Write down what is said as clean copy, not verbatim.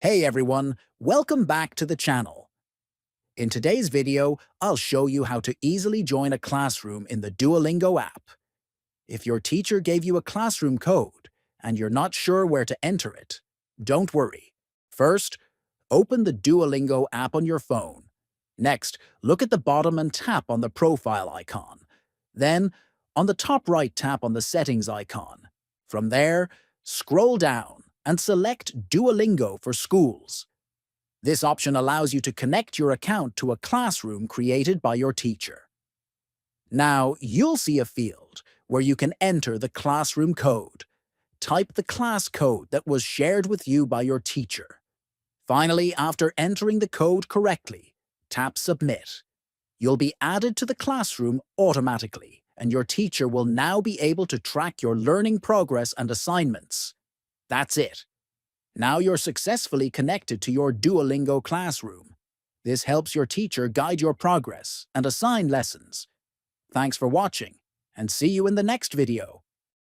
Hey everyone, welcome back to the channel. In today's video, I'll show you how to easily join a classroom in the Duolingo app. If your teacher gave you a classroom code and you're not sure where to enter it, don't worry. First, open the Duolingo app on your phone. Next, look at the bottom and tap on the profile icon. Then, on the top right, tap on the settings icon. From there, scroll down and select Duolingo for Schools. This option allows you to connect your account to a classroom created by your teacher. Now, you'll see a field where you can enter the classroom code. Type the class code that was shared with you by your teacher. Finally, after entering the code correctly, tap Submit. You'll be added to the classroom automatically, and your teacher will now be able to track your learning progress and assignments. That's it. Now you're successfully connected to your Duolingo classroom. This helps your teacher guide your progress and assign lessons. Thanks for watching, and see you in the next video.